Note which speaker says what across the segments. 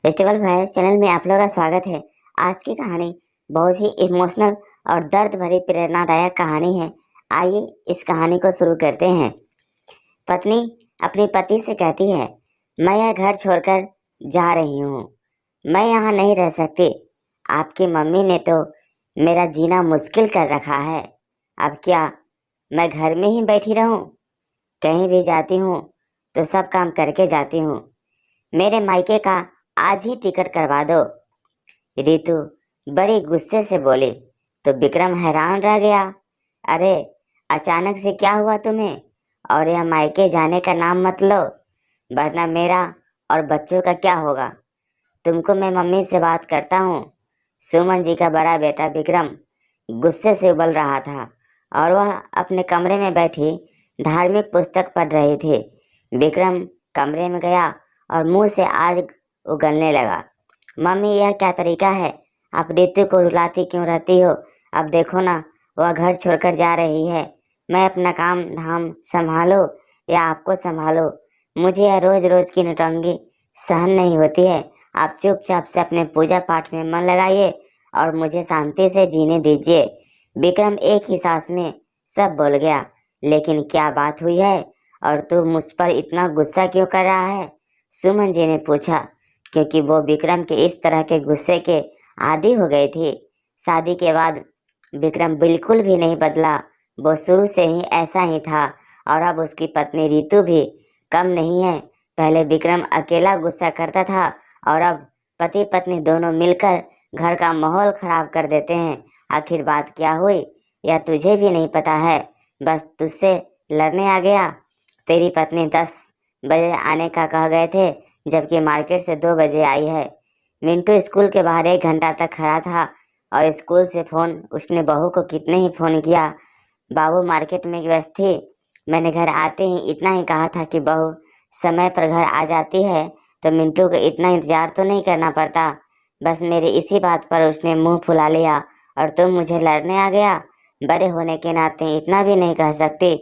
Speaker 1: Festival voice channel में आप लोगों का स्वागत है। आज की कहानी बहुत ही इमोशनल और दर्द भरी प्रेरणादायक कहानी है। आइए इस कहानी को शुरू करते हैं। पत्नी अपने पति से कहती है, मैं यह घर छोड़कर जा रही हूँ। मैं यहाँ नहीं रह सकती। आपकी मम्मी ने तो मेरा जीना मुश्किल कर रखा है। अब क्या मैं घर में ही बैठी रहूँ? कहीं भी जाती हूँ तो सब काम करके जाती हूँ। मेरे मायके का आज ही टिकट करवा दो। रितु बड़े गुस्से से बोली। तो विक्रम हैरान रह गया। अरे, अचानक से क्या हुआ तुम्हें? और यह मायके जाने का नाम मत लो, वरना मेरा और बच्चों का क्या होगा? तुमको मैं मम्मी से बात करता हूँ। सुमन जी का बड़ा बेटा विक्रम गुस्से से उबल रहा था और वह अपने कमरे में बैठी धार्मिक पुस्तक पढ़ रही थी। विक्रम कमरे में गया और मुंह से आग उगलने लगा। मम्मी, यह क्या तरीका है? आप रितु को रुलाती क्यों रहती हो? अब देखो ना, वह घर छोड़कर जा रही है। मैं अपना काम धाम संभालो या आपको संभालो, मुझे यह रोज रोज की नौटंकी सहन नहीं होती है। आप चुपचाप से अपने पूजा पाठ में मन लगाइए और मुझे शांति से जीने दीजिए। विक्रम एक ही सांस में सब बोल गया। लेकिन क्या बात हुई है और तू मुझ पर इतना गुस्सा क्यों कर रहा है? सुमन जी ने पूछा, क्योंकि वो विक्रम के इस तरह के गुस्से के आदी हो गई थी। शादी के बाद विक्रम बिल्कुल भी नहीं बदला। वो शुरू से ही ऐसा ही था और अब उसकी पत्नी रितु भी कम नहीं है। पहले विक्रम अकेला गुस्सा करता था और अब पति पत्नी दोनों मिलकर घर का माहौल खराब कर देते हैं। आखिर बात क्या हुई या तुझे भी नहीं पता है? बस तुझसे लड़ने आ गया। तेरी पत्नी 10 बजे आने का कह गए थे, जबकि मार्केट से 2 बजे आई है। मिंटू स्कूल के बाहर 1 घंटा तक खड़ा था और स्कूल से फोन उसने बहू को कितने ही फोन किया। बाबू मार्केट में व्यस्त थी। मैंने घर आते ही इतना ही कहा था कि बहू समय पर घर आ जाती है तो मिंटू को इतना इंतजार तो नहीं करना पड़ता। बस मेरी इसी बात पर उसने मुंह फुला लिया और तुम मुझे लड़ने आ गया। बड़े होने के नाते इतना भी नहीं कह सकती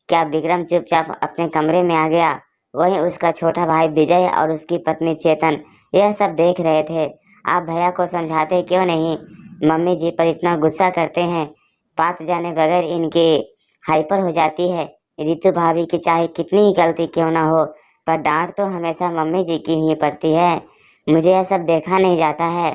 Speaker 1: क्या? विक्रम चुपचाप अपने कमरे में आ गया। वहीं उसका छोटा भाई विजय और उसकी पत्नी चेतन यह सब देख रहे थे। आप भैया को समझाते क्यों नहीं? मम्मी जी पर इतना गुस्सा करते हैं। बात जाने बगैर इनकी हाइपर हो जाती है। रितु भाभी की चाहे कितनी ही गलती क्यों ना हो, पर डांट तो हमेशा मम्मी जी की ही पड़ती है। मुझे यह सब देखा नहीं जाता है।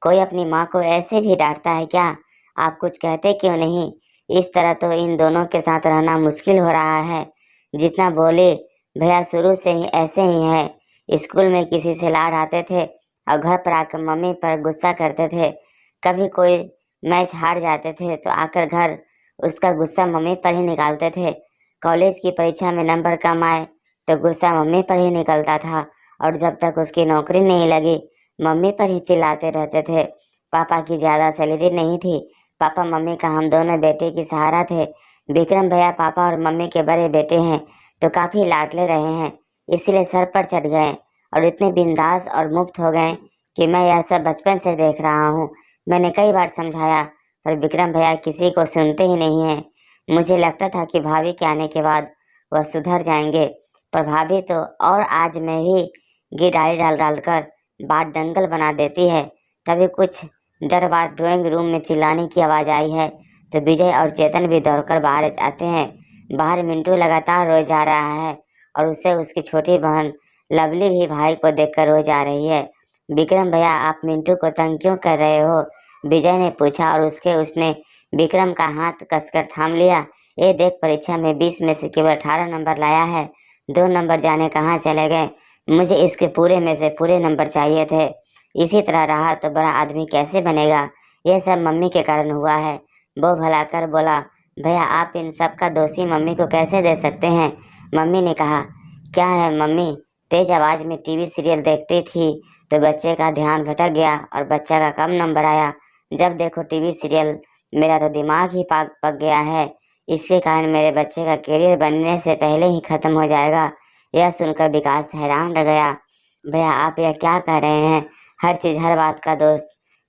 Speaker 1: कोई अपनी माँ को ऐसे भी डांटता है क्या? आप कुछ कहते क्यों नहीं? इस तरह तो इन दोनों के साथ रहना मुश्किल हो रहा है। जितना बोले, भैया शुरू से ही ऐसे ही है। स्कूल में किसी से लाड आते थे और घर पर आकर मम्मी पर गुस्सा करते थे। कभी कोई मैच हार जाते थे तो आकर घर उसका गुस्सा मम्मी पर ही निकालते थे। कॉलेज की परीक्षा में नंबर कम आए तो गुस्सा मम्मी पर ही निकलता था और जब तक उसकी नौकरी नहीं लगी मम्मी पर ही चिल्लाते रहते थे। पापा की ज़्यादा सैलरी नहीं थी। पापा मम्मी का हम दोनों बेटे की सहारा थे। विक्रम भैया पापा और मम्मी के बड़े बेटे हैं तो काफ़ी लाडले रहे हैं, इसलिए सर पर चढ़ गए और इतने बिंदास और मुक्त हो गए कि मैं यह सब बचपन से देख रहा हूँ। मैंने कई बार समझाया पर विक्रम भैया किसी को सुनते ही नहीं हैं। मुझे लगता था कि भाभी के आने के बाद वह सुधर जाएंगे, पर भाभी तो और आज मैं भी घी डाली डाल डालकर बात दंगल बना देती है। तभी कुछ देर बाद ड्राइंग रूम में चिल्लाने की आवाज़ आई है तो विजय और चेतन भी दौड़कर बाहर आते हैं। बाहर मिंटू लगातार रोए जा रहा है और उसे उसकी छोटी बहन लवली भी भाई को देखकर रोए जा रही है। विक्रम भैया, आप मिंटू को तंग क्यों कर रहे हो? विजय ने पूछा और उसने विक्रम का हाथ कसकर थाम लिया। ये देख, परीक्षा में 20 में से केवल 18 नंबर लाया है। 2 नंबर जाने कहाँ चले गए? मुझे इसके पूरे में से पूरे नंबर चाहिए थे। इसी तरह रहा तो बड़ा आदमी कैसे बनेगा? यह सब मम्मी के कारण हुआ है। वो भलाकर बोला, भैया आप इन सब का दोषी मम्मी को कैसे दे सकते हैं? मम्मी ने कहा, क्या है मम्मी? तेज आवाज में टीवी सीरियल देखती थी तो बच्चे का ध्यान भटक गया और बच्चा का कम नंबर आया। जब देखो टीवी सीरियल, मेरा तो दिमाग ही पाक पक गया है। इसके कारण मेरे बच्चे का करियर बनने से पहले ही खत्म हो जाएगा। यह सुनकर विकास हैरान रह गया। भैया आप यह क्या कह रहे हैं? हर चीज हर बात का दोष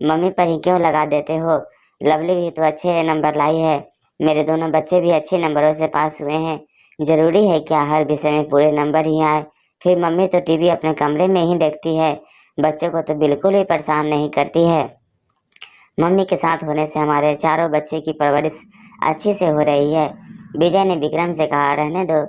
Speaker 1: मम्मी पर ही क्यों लगा देते हो? लवली भी तो अच्छे नंबर लाई है। मेरे दोनों बच्चे भी अच्छे नंबरों से पास हुए हैं। जरूरी है क्या हर विषय में पूरे नंबर ही आए? फिर मम्मी तो टीवी अपने कमरे में ही देखती है, बच्चों को तो बिल्कुल ही परेशान नहीं करती है। मम्मी के साथ होने से हमारे चारों बच्चे की परवरिश अच्छी से हो रही है। विजय ने विक्रम से कहा, रहने दो,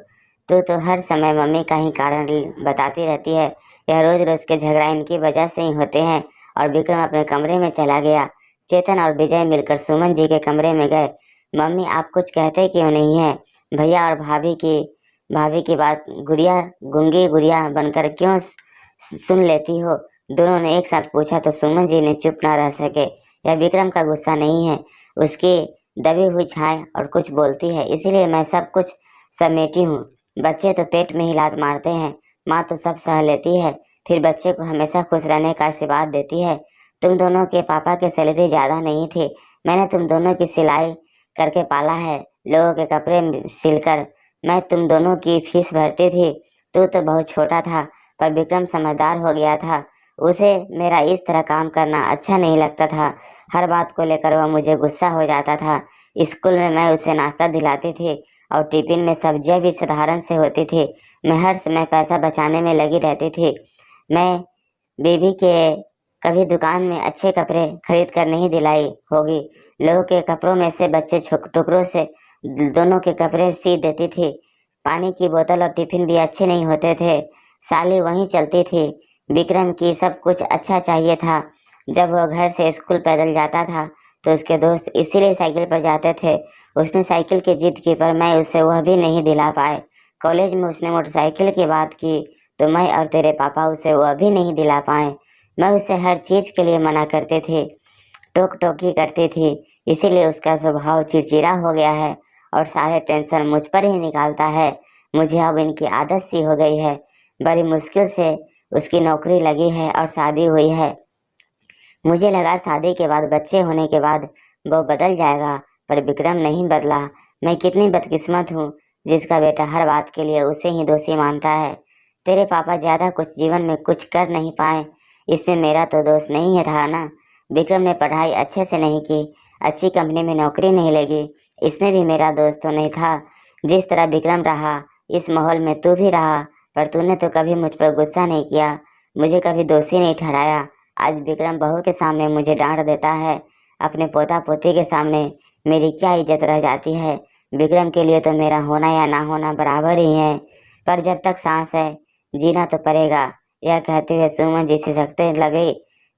Speaker 1: तू तो हर समय मम्मी का ही कारण बताती रहती है। यह रोज रोज के झगड़ा इनकी वजह से ही होते हैं। और विक्रम अपने कमरे में चला गया। चेतन और विजय मिलकर सुमन जी के कमरे में गए। मम्मी, आप कुछ कहते क्यों नहीं है? भैया और भाभी की बात गुड़िया गूंगी गुड़िया बनकर क्यों सुन लेती हो? दोनों ने एक साथ पूछा तो सुमन जी ने चुप ना रह सके। यह विक्रम का गुस्सा नहीं है, उसकी दबी हुई छाया और कुछ बोलती है, इसीलिए मैं सब कुछ समेटी हूँ। बच्चे तो पेट में ही लात मारते हैं, माँ तो सब सह लेती है, फिर बच्चे को हमेशा खुश रहने का आशीर्वाद देती है। तुम दोनों के पापा की सैलरी ज्यादा नहीं थी, मैंने तुम दोनों की सिलाई करके पाला है, लोगों के कपड़े सिलकर मैं तुम दोनों की फीस भरती थी। तू तो बहुत छोटा था, पर विक्रम समझदार हो गया था। उसे मेरा इस तरह काम करना अच्छा नहीं लगता था। हर बात को लेकर वह मुझे गुस्सा हो जाता था। स्कूल में मैं उसे नाश्ता दिलाती थी और टिफिन में सब्जियां भी साधारण से होती थी। मैं हर समय पैसा बचाने में लगी रहती थी। मैं बीबी के कभी दुकान में अच्छे कपड़े खरीद कर नहीं दिलाई होगी। लोगों के कपड़ों में से बच्चे टुकड़ों से दोनों के कपड़े सी देती थी। पानी की बोतल और टिफिन भी अच्छे नहीं होते थे। साली वहीं चलती थी। विक्रम की सब कुछ अच्छा चाहिए था। जब वह घर से स्कूल पैदल जाता था तो उसके दोस्त इसीलिए साइकिल पर जाते थे। उसने साइकिल की जिद की, पर मैं उसे वह भी नहीं दिला पाए। कॉलेज में उसने मोटरसाइकिल की बात की तो मैं और तेरे पापा उसे वह भी नहीं दिला पाए। मैं उसे हर चीज के लिए मना करती थी, टोक टोकी करती थी, इसीलिए उसका स्वभाव चिड़चिड़ा हो गया है और सारे टेंशन मुझ पर ही निकालता है। मुझे अब इनकी आदत सी हो गई है। बड़ी मुश्किल से उसकी नौकरी लगी है और शादी हुई है। मुझे लगा शादी के बाद, बच्चे होने के बाद वो बदल जाएगा, पर विक्रम नहीं बदला। मैं कितनी बदकिस्मत हूँ जिसका बेटा हर बात के लिए उसे ही दोषी मानता है। तेरे पापा ज्यादा कुछ जीवन में कुछ कर नहीं पाए, इसमें मेरा तो दोष नहीं है था ना। विक्रम ने पढ़ाई अच्छे से नहीं की, अच्छी कंपनी में नौकरी नहीं लगी, इसमें भी मेरा दोष तो नहीं था। जिस तरह विक्रम रहा, इस माहौल में तू भी रहा, पर तूने तो कभी मुझ पर गुस्सा नहीं किया, मुझे कभी दोषी नहीं ठहराया। आज विक्रम बहू के सामने मुझे डांट देता है, अपने पोता पोती के सामने मेरी क्या इज्जत रह जाती है। विक्रम के लिए तो मेरा होना या ना होना बराबर ही है, पर जब तक सांस है जीना तो पड़ेगा। यह कहते हुए सुमन जी सिसकते लगे।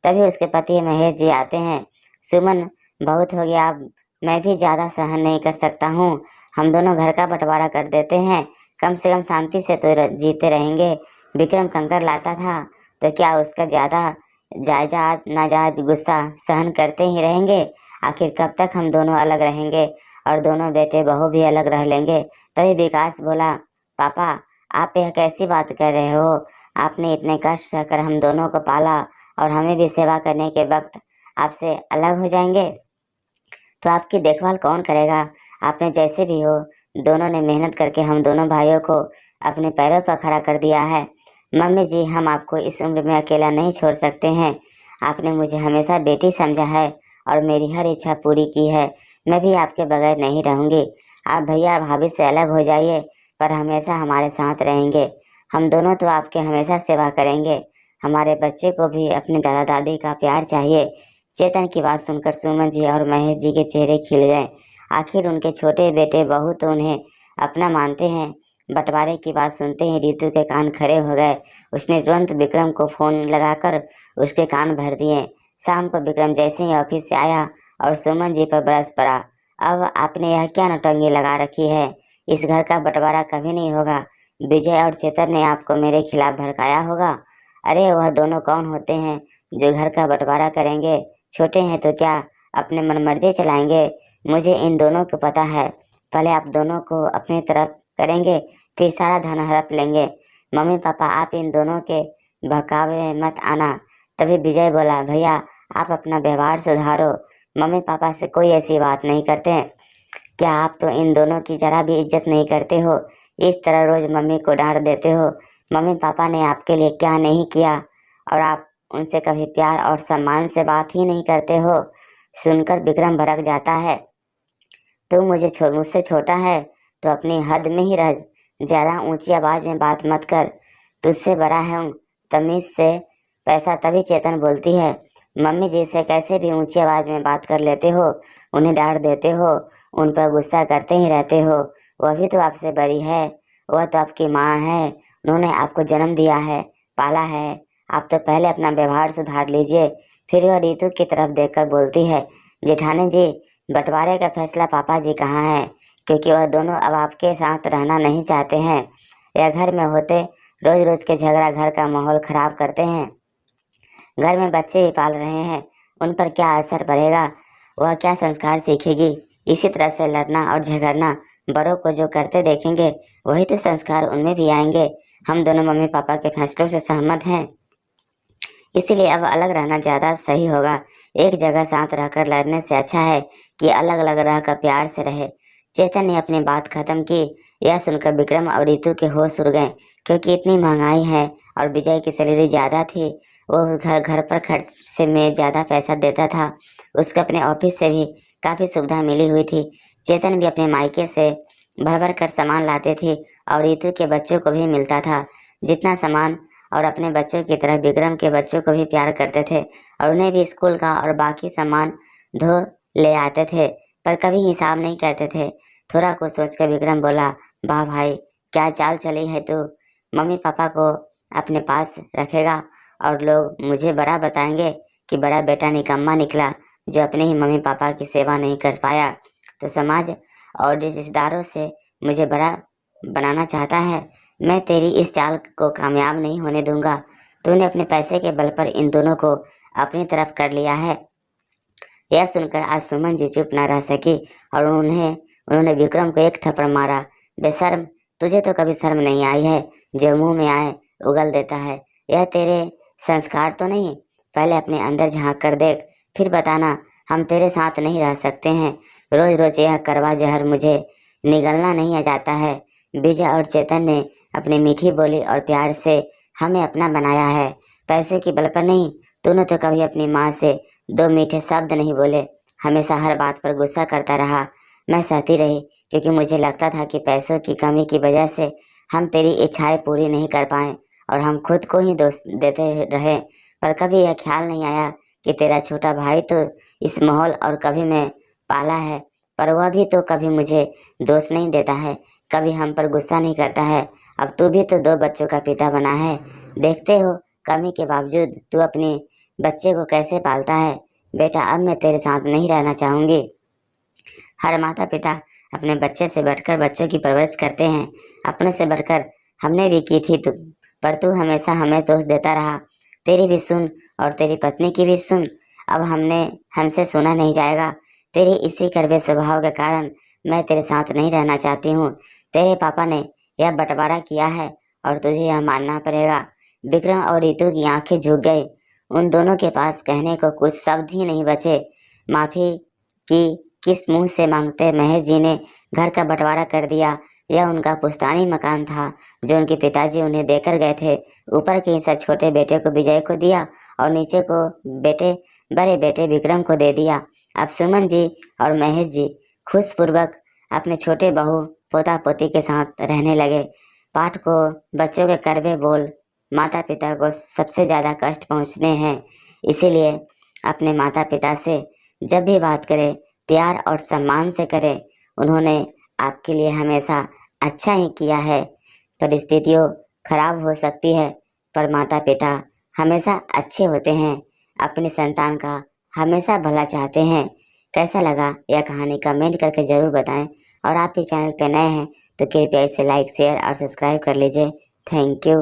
Speaker 1: तभी उसके पति महेश जी आते हैं। सुमन, बहुत हो गया, अब मैं भी ज्यादा सहन नहीं कर सकता हूँ। हम दोनों घर का बंटवारा कर देते हैं, कम से कम शांति से तो जीते रहेंगे। विक्रम कंकर लाता था तो क्या उसका ज्यादा जायदाद नाजायज गुस्सा सहन करते ही रहेंगे? आखिर कब तक हम दोनों अलग रहेंगे और दोनों बेटे बहू भी अलग रह लेंगे? तभी विकास बोला, पापा, आप यह कैसी बात कर रहे हो? आपने इतने कष्ट सहकर हम दोनों को पाला और हमें भी सेवा करने के वक्त आपसे अलग हो जाएंगे तो आपकी देखभाल कौन करेगा? आपने जैसे भी हो, दोनों ने मेहनत करके हम दोनों भाइयों को अपने पैरों पर खड़ा कर दिया है। मम्मी जी, हम आपको इस उम्र में अकेला नहीं छोड़ सकते हैं। आपने मुझे हमेशा बेटी समझा है और मेरी हर इच्छा पूरी की है। मैं भी आपके बगैर नहीं रहूंगी। आप भैया और भाभी से अलग हो जाइए, पर हमेशा हमारे साथ रहेंगे। हम दोनों तो आपके हमेशा सेवा करेंगे। हमारे बच्चे को भी अपने दादा दादी का प्यार चाहिए। चेतन की बात सुनकर सुमन जी और महेश जी के चेहरे खिल गए। आखिर उनके छोटे बेटे बहू तो उन्हें अपना मानते हैं। बंटवारे की बात सुनते ही रितु के कान खड़े हो गए। उसने तुरंत विक्रम को फोन लगाकर उसके कान भर दिए। शाम को विक्रम जैसे ही ऑफिस से आया और सुमन जी पर बरस पड़ा, अब आपने यह क्या नौटंकी लगा रखी है? इस घर का बंटवारा कभी नहीं होगा। विजय और चेतन ने आपको मेरे खिलाफ भड़काया होगा। अरे वह दोनों कौन होते हैं जो घर का बंटवारा करेंगे? छोटे हैं तो क्या अपने मनमर्जी चलाएंगे? मुझे इन दोनों को पता है। पहले आप दोनों को अपनी तरफ करेंगे, फिर सारा धन हड़प लेंगे। मम्मी पापा, आप इन दोनों के बहकावे में मत आना। तभी विजय बोला, भैया आप अपना व्यवहार सुधारो, मम्मी पापा से कोई ऐसी बात नहीं करते। क्या आप तो इन दोनों की जरा भी इज्जत नहीं करते हो? इस तरह रोज मम्मी को डांट देते हो। मम्मी पापा ने आपके लिए क्या नहीं किया और आप उनसे कभी प्यार और सम्मान से बात ही नहीं करते हो। सुनकर विक्रम भड़क जाता है। तू मुझसे छोटा है तो अपनी हद में ही रह, ज्यादा ऊंची आवाज में बात मत कर। तुझसे बड़ा हूँ, तमीज से पैसा तभी चेतन बोलती है। मम्मी जी से कैसे भी ऊंची आवाज में बात कर लेते हो, उन्हें डांट देते हो, उन पर गुस्सा करते ही रहते हो। वह भी तो आपसे बड़ी है, वह तो आपकी माँ है, उन्होंने आपको जन्म दिया है, पाला है। आप तो पहले अपना व्यवहार सुधार लीजिए। फिर वह रितु की तरफ देखकर बोलती है, जेठानी जी, बंटवारे का फैसला पापा जी कहाँ है? क्योंकि वह दोनों अब आपके साथ रहना नहीं चाहते हैं। या घर में होते रोज रोज के झगड़ा घर का माहौल खराब करते हैं। घर में बच्चे भी पाल रहे हैं, उन पर क्या असर पड़ेगा? वह क्या संस्कार सीखेगी? इसी तरह से लड़ना और झगड़ना बड़ों को जो करते देखेंगे, वही तो संस्कार उनमें भी आएंगे। हम दोनों मम्मी पापा के फैसलों से सहमत हैं, इसीलिए अब अलग रहना ज्यादा सही होगा। एक जगह साथ रहकर लड़ने से अच्छा है कि अलग अलग रहकर प्यार से रहे। चेतन ने अपनी बात खत्म की। यह सुनकर विक्रम और रितु के होश उड़ गए, क्योंकि इतनी महंगाई है और विजय की सैलरी ज्यादा थी। वो घर घर पर खर्च से में ज्यादा पैसा देता था। उसको अपने ऑफिस से भी काफी सुविधा मिली हुई थी। चेतन भी अपने मायके से भर भर कर सामान लाते थे और रितु के बच्चों को भी मिलता था। जितना सामान और अपने बच्चों की तरह विक्रम के बच्चों को भी प्यार करते थे और उन्हें भी स्कूल का और बाकी सामान धो ले आते थे, पर कभी हिसाब नहीं करते थे। थोड़ा कुछ सोचकर विक्रम बोला, वाह भाई, क्या चाल चली है तू। मम्मी पापा को अपने पास रखेगा और लोग मुझे बड़ा बताएंगे कि बड़ा बेटा निकम्मा निकला, जो अपने ही मम्मी पापा की सेवा नहीं कर पाया, तो समाज और रिश्तेदारों से मुझे बड़ा बनाना चाहता है। मैं तेरी इस चाल को कामयाब नहीं होने दूंगा। तूने अपने पैसे के बल पर इन दोनों को अपनी तरफ कर लिया है। यह सुनकर आज सुमन जी चुप न रह सकी और उन्होंने विक्रम को एक थप्पड़ मारा। बेशर्म, तुझे तो कभी शर्म नहीं आई है? जो मुंह में आए उगल देता है। यह तेरे संस्कार तो नहीं? पहले अपने अंदर झांक कर देख, फिर बताना। हम तेरे साथ नहीं रह सकते हैं। रोज रोज यह करवा जहर मुझे निगलना नहीं आ जाता है। विजय और चेतन ने अपनी मीठी बोली और प्यार से हमें अपना बनाया है, पैसों की बल पर नहीं। तूने तो कभी अपनी माँ से दो मीठे शब्द नहीं बोले, हमेशा हर बात पर गुस्सा करता रहा। मैं सहती रही, क्योंकि मुझे लगता था कि पैसों की कमी की वजह से हम तेरी इच्छाएं पूरी नहीं कर पाए और हम खुद को ही दोष देते रहे। पर कभी यह ख्याल नहीं आया कि तेरा छोटा भाई तो इस माहौल और कभी मैं पाला है, पर वह भी तो कभी मुझे दोष नहीं देता है, कभी हम पर गुस्सा नहीं करता है। अब तू भी तो दो बच्चों का पिता बना है। देखते हो कमी के बावजूद तू अपने बच्चे को कैसे पालता है। बेटा, अब मैं तेरे साथ नहीं रहना चाहूंगी। हर माता पिता अपने बच्चे से बढ़कर बच्चों की परवरिश करते हैं। अपने से बढ़कर हमने भी की थी पर तू हमेशा हमें दोष देता रहा। तेरी भी सुन और तेरी पत्नी की भी सुन। अब हमसे सुना नहीं जाएगा। तेरे इसी कड़वे स्वभाव के कारण मैं तेरे साथ नहीं रहना चाहती हूँ। तेरे पापा ने यह बंटवारा किया है और तुझे यह मानना पड़ेगा। विक्रम और रितु की आंखें झुक गई। उन दोनों के पास कहने को कुछ शब्द ही नहीं बचे। माफी की किस मुंह से मांगते महेश जी ने घर का बंटवारा कर दिया। यह उनका पुश्तैनी मकान था जो उनके पिताजी उन्हें देकर गए थे। ऊपर के हिस्सा छोटे बेटे को विजय को दिया और नीचे को बड़े बेटे विक्रम को दे दिया। अब सुमन जी और महेश जी खुशपूर्वक अपने छोटे बहू पोता पोती के साथ रहने लगे। पाठ को बच्चों के कड़वे बोल माता पिता को सबसे ज्यादा कष्ट पहुंचने हैं, इसीलिए अपने माता पिता से जब भी बात करें प्यार और सम्मान से करें। उन्होंने आपके लिए हमेशा अच्छा ही किया है। परिस्थितियों खराब हो सकती है, पर माता पिता हमेशा अच्छे होते हैं, अपनी संतान का हमेशा भला चाहते हैं। कैसा लगा यह कहानी कमेंट करके जरूर बताएं और आप भी चैनल पे नए हैं तो कृपया इसे लाइक शेयर और सब्सक्राइब कर लीजिए। Thank you.